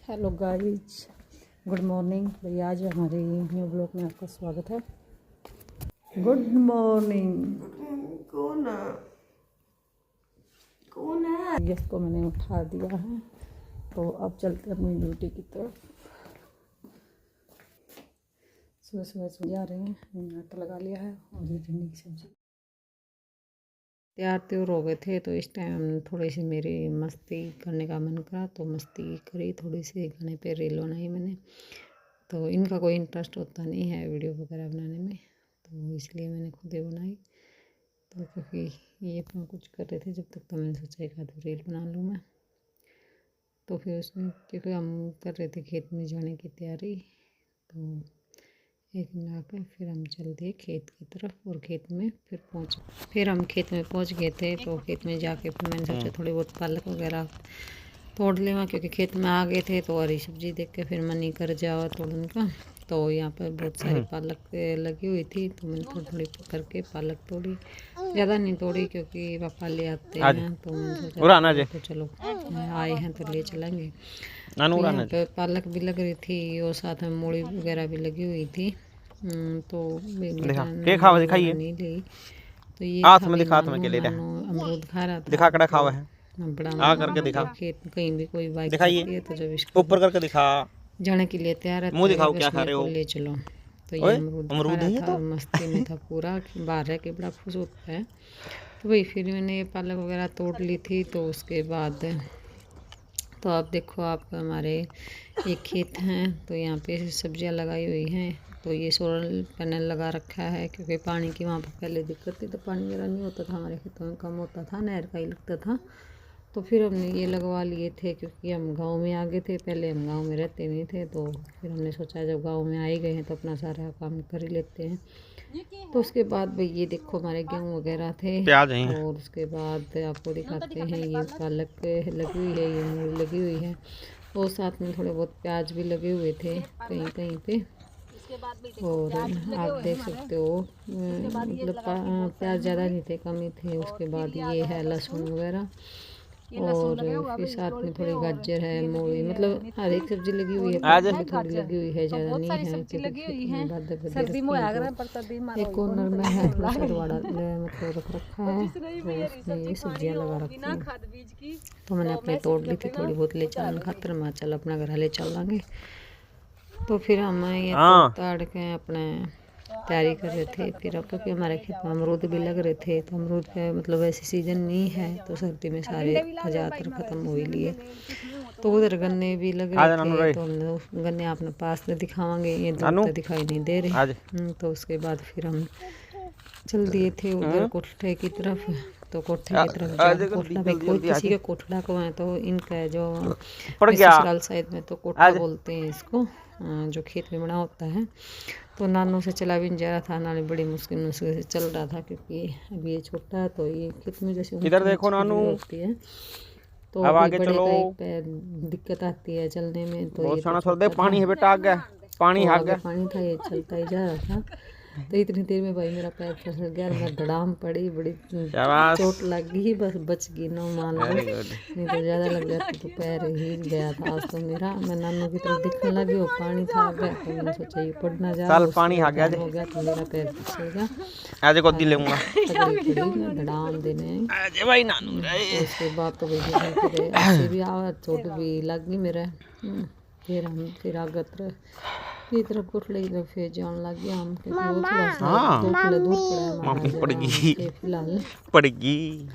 Hello guys, good morning भैया। आज हमारे न्यू ब्लॉग में आपका स्वागत है। Good morning. कौन है? गेस्ट को मैंने उठा दिया है, तो अब चलते हैं अपनी ड्यूटी की तरफ। सुबह सुबह सो जा रहे हैं। आटा लगा लिया है और ये भिंडी की सब्जी तैयार त्योर हो गए थे। तो इस टाइम थोड़ी सी मेरी मस्ती करने का मन करा, तो मस्ती करी थोड़ी सी। गाने पे रील बनाई मैंने। तो इनका कोई इंटरेस्ट होता नहीं है वीडियो वगैरह बनाने में, तो इसलिए मैंने खुद ही बनाई। तो क्योंकि ये अपना कुछ कर रहे थे जब तक, तो मैंने सोचा एक आध रील बना लूँ मैं। तो फिर उसमें क्योंकि हम कर रहे थे खेत में जाने की तैयारी, तो एक मिला कर फिर हम चल दिए खेत की तरफ। और खेत में फिर हम खेत में पहुंच गए थे। तो खेत में जाके फिर मैंने सोचा थोड़ी बहुत पालक वगैरह तोड़ लेवा, क्योंकि खेत में आ गए थे तो हरी सब्जी देख के फिर मन ही कर जावा तोड़ने का। तो यहाँ पर बहुत सारी पालक लगी हुई थी, तो मैंने थोड़ी थोड़ी करके पालक तोड़ी। ज़्यादा नहीं तोड़ी क्योंकि पापा ले आते हैं, तो मैंने सोचा तो चलो आए हैं तो ले चलेंगे। तो यहाँ पे पालक भी लग रही थी और साथ में मूली वगैरह भी लगी हुई थी। तो दिखाइए नहीं ली। तो ये अमरूद खा रहा था। दिखा खावा है बड़ा करके दिखा। खेत में कहीं भी कोई बाइक दिखाइए है, तो जब इसको ऊपर करके दिखा जाने के लिए तैयार है, मुंह दिखाओ क्या खा रहे हो, ले चलो। तो ये अमरूद है, तो मस्ती में था पूरा। बाहर रह के बड़ा खुश होता है। तो वही फिर मैंने ये पालक वगैरह तोड़ ली थी। तो उसके बाद तो आप देखो, आप हमारे एक खेत हैं, तो यहाँ पे सब्जियाँ लगाई हुई हैं। तो ये सोलर पैनल लगा रखा है, क्योंकि पानी की वहाँ पर पहले दिक्कत थी, तो पानी वगैरह नहीं होता था हमारे खेतों में, कम होता था, नहर का ही लगता था। तो फिर हमने ये लगवा लिए थे, क्योंकि हम गांव में आ गए थे। पहले हम गांव में रहते नहीं थे, तो फिर हमने सोचा जब गांव में आ ही गए हैं तो अपना सारा काम कर ही लेते हैं। तो उसके बाद भाई ये देखो हमारे गेहूँ वगैरह थे, और उसके बाद आपको दिखाते हैं ये पालक लगी हुई है, ये मूली लगी हुई है, और साथ में थोड़े बहुत प्याज भी लगे हुए थे कहीं कहीं पे। और आप देख सकते हो मतलब प्याज ज़्यादा नहीं थे, कम ही थे। उसके बाद ये है लहसुन वगैरह, और फिर साथ में थोड़ी गाजर है, मूली, मतलब हर एक सब्जी लगी हुई है, थोड़ी लगी हुई है, ज़्यादा नहीं है। एक कॉर्नर में है थोड़ा सा दवाड़ा मतलब रख रखा है, तो उसमें ये सब्जियाँ लगा रखी हैं। तो मैंने अपने तोड़ ली थी थोड़ी बहुत ले चलने खातर, मैं चल अपना घर ले चल लाँगे। तो फिर हम ये ताड़ के अपने तैयारी कर रहे थे। फिर अब क्योंकि हमारे खेत में अमरूद भी लग रहे थे, तो अमरूद का मतलब ऐसी सीज़न नहीं है, तो सर्दी में सारे ज़्यादातर ख़त्म हो ही लिए। तो उधर गन्ने भी लग रहे थे, तो हमने गन्ने अपने पास में दिखावांगे, ये दूर तो दिखाई नहीं दे रहे। तो उसके बाद फिर हम चल दिए थे उधर कोठे की तरफ। तो कोठे की तरफ कोठा भाई कोई किसी का कोठड़ा को है, तो इनका जो ससुराल साइड में तो कोठा बोलते हैं इसको, जो खेत में बना होता है। तो नानों से चला भी नहीं जा रहा था, नानी बड़ी मुश्किल से चल रहा था, क्योंकि अभी ये छोटा है, तो ये खेत में जैसे इधर देखो नानू होती है, तो अब आगे चलो दिक्कत आती है चलने में। तो ये तो पानी है बेटा, आगे पानी था, ये चलता ही जा रहा था। तो इतनी देर में भाई मेरा पैर फिसल गया, मैं धड़ाम पड़ी, बड़ी चोट लग गई, बस बच गई ना मान लो, नहीं तो ज़्यादा लग जाती तो पैर हिल गया था आज तो मेरा। मैं नानू की तरफ दिखने लगी, वो पानी था आ गया, तो मैंने सोचा ये पड़ना जा रहा, पानी आ गया हो गया, तो मेरा पैर फिसल गया। आज गोदी लूंगा, धड़ाम देने भाई नानू। तो उसके बाद तो ऐसे भी आवा, चोट भी लग गई मेरे। फिर आगे ये तरफ कोठले की तरफ फिर जाने लग गया हम, क्योंकि वो थोड़ा सा 2 किलो दूर पड़ा है हमारा फिलहाल पड़गी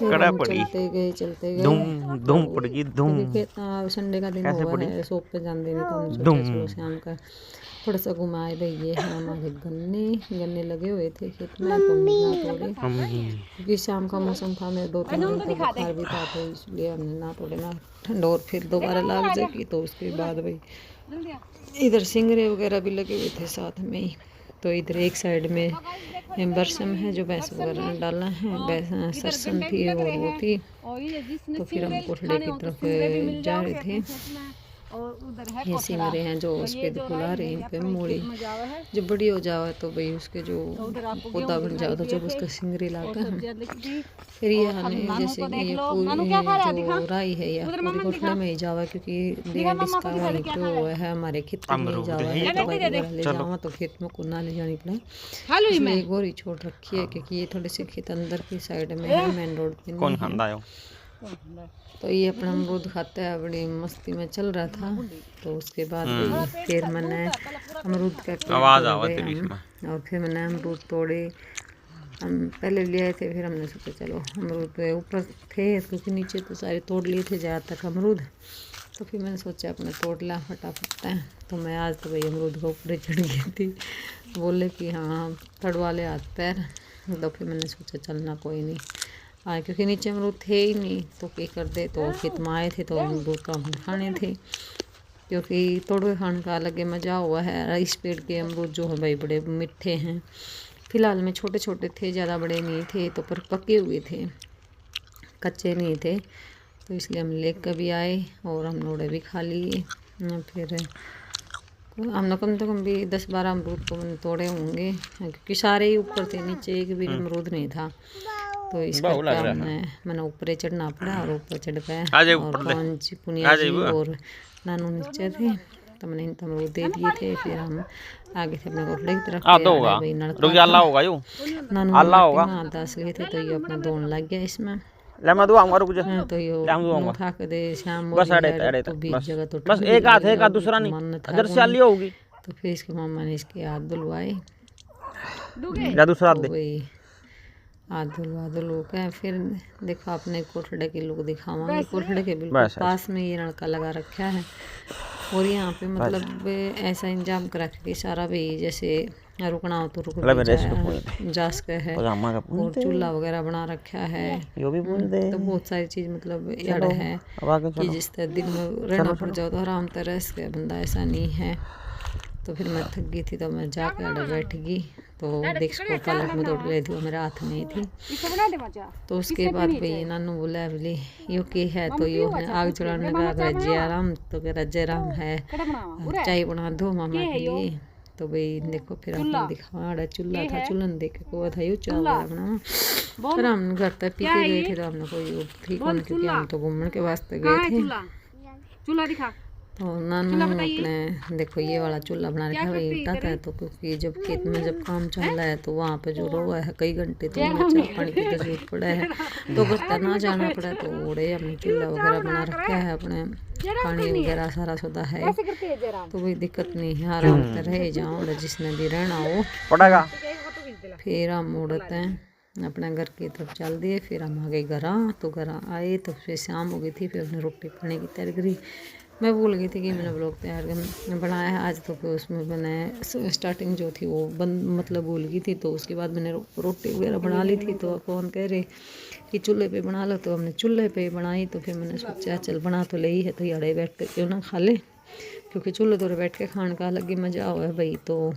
कड़ा पड़ी। चलते गए धूम पड़गी धूम। संडे का दिन हुआ है, शॉप पे जाने नहीं, तो हमने सोचा चलो शाम का थोड़ा सा घुमाए दे। ये है हमारे गन्ने लगे हुए थे खेत में, तो ना तोड़े क्योंकि शाम का मौसम था, मेरे 2-3 दिन तो बुखार भी था, तो इसलिए हमने ना तोड़े ना ठंड और फिर दोबारा लग जाएगी। तो उसके बाद भाई इधर सिंगरे वगैरह भी लगे हुए थे साथ में ही। तो इधर एक साइड में बरसम है, जो भैंस वगैरह डाला है, सरसम थी और वो थी। तो फिर हम कोठड़े की तरफ जा रहे थे। ये सिमरे हैं जो उस पर बुला रहे हैं पे मूड़ी जब बड़ी हो जावे तो भाई उसके जो पौधा बन जाओ तो जब उसका सिंगरी लाते हैं फिर ये हमें जैसे कि ये पूरी जो राई है या पूरी कोठले में ही जावा क्योंकि देर इसका वहीं पे हुआ है हमारे खेत में ही जावा है तो भाई वगैरह ले जावा तो खेत में को ना ले जानी पड़े इसलिए गोरी छोड़ रखी है क्योंकि ये थोड़े से खेत अंदर की साइड में है मेन रोड पे नहीं है। तो ये अपना अमरूद खाता है बड़ी मस्ती में चल रहा था। तो उसके बाद फिर मैंने अमरूद का और फिर मैंने अमरूद तोड़े। हम पहले ले आए थे फिर हमने सोचा चलो अमरूद ऊपर थे क्योंकि नीचे तो सारे तोड़ लिए थे ज़्यादातर अमरूद। तो फिर मैंने सोचा अपने तोड़ ला फटाफट है। तो मैं आज तो भाई अमरूद का ऊपर चढ़ गई थी बोले कि हाँ तड़वा ले हाथ पैर। तो फिर मैंने सोचा चलना कोई नहीं क्योंकि नीचे अमरूद थे ही नहीं तो क्या कर दे। तो खेत में आए थे तो अमरूद का हम खाने थे क्योंकि तोड़ के खाने का अलग मज़ा हुआ है। इस पेड़ के अमरूद जो है भाई बड़े मीठे हैं। फ़िलहाल में छोटे छोटे थे ज़्यादा बड़े नहीं थे तो पर पके हुए थे कच्चे नहीं थे। तो इसलिए हम लेकर भी आए और हम लोड़े भी खा लिए। फिर हमने कम से कम भी 10-12 अमरूद को मैंने तोड़े होंगे क्योंकि सारे ही ऊपर थे नीचे एक भी अमरूद नहीं था। तो इस करके मैंने ऊपर चढ़ना पड़ा और ऊपर चढ़ गया और कौन पुनिया जी और नानू नीचे थे। तो मैंने इन अमरूद दे दिए थे। फिर हम आगे थे अपने कोठले की तरफ नानू 10 गए थे तो ये अपना दौड़ लग गया इसमें। तो ये उठा के दे शाम तो बीच जगह तो बस एक हाथ है का दूसरा नहीं होगी। तो फिर इसके मामा ने इसके हाथ धुलवाए हाथ धुलवा के फिर देखो अपने कोठड़े के लोग दिखावांगे। कोठड़े के बिल्कुल पास में ये नलका लगा रखा है और यहाँ पे मतलब ऐसा इंतजाम कर रखा कि सारा भी जैसे रुकना हो तो रुक जा सके है और चूल्हा वगैरह बना रखा है। तो बहुत सारी चीज़ मतलब याद है कि जिस तरह दिन में रहना पड़ जाओ तो आराम से रह सके बंदा ऐसा नहीं है। तो फिर मैं थक गई थी तो मैं जाके अड़ा बैठ गई। तो देख को पालक में दौड़ ले थी मेरे हाथ में थी। तो उसके बाद भाई नानू बोला बोले यो के है तो यो आग जलाने का जय राम तो कह जय राम है चाय बना दो मामा के लिए। तो भाई देखो फिर आपने दिखावा चूल्हा था चूल्हन देख को था यो चाय बना। फिर हम घर तक पी के गए थे तो हमने कोई थी कौन क्योंकि हम तो घूमने के वास्ते गए थे। चूल्हा दिखा तो नानू अपने देखो ये वाला चूल्हा बना रखा है ईटा का। तो क्योंकि जब खेत में जब काम चल रहा है तो वहाँ पे जो रोआ है कई घंटे तो चाय पानी की जरूरत पड़ा है तो घर ना जाना पड़ा। तो ओढ़े हमने चूल्हा वगैरह बना रखा है अपने पानी वगैरह सारा सौदा है तो कोई दिक्कत नहीं है आराम से रह जाओ जिसने भी रहना हो पड़ेगा। फिर हम उड़ते हैं अपने घर की तरफ चल दिए। फिर हम आ गए घर तो घर आए तो फिर शाम हो गई थी। फिर उसने रोटी खाने की तैयारी करी। मैं भूल गई थी कि मैंने ब्लॉग तैयार बनाया है आज। तो फिर उसमें मैंने स्टार्टिंग जो थी वो मतलब भूल गई थी। तो उसके बाद मैंने रोटी वगैरह बना ली थी। तो कौन कह रहे कि चूल्हे पे बना लो तो हमने चूल्हे पे बनाई। तो फिर मैंने सोचा चल बना तो ले ही है तो याड़े बैठ कर क्यों ना खा ले क्योंकि चूल्हे तोड़े बैठ के खाने का अलग ही मज़ा हुआ है भाई। तो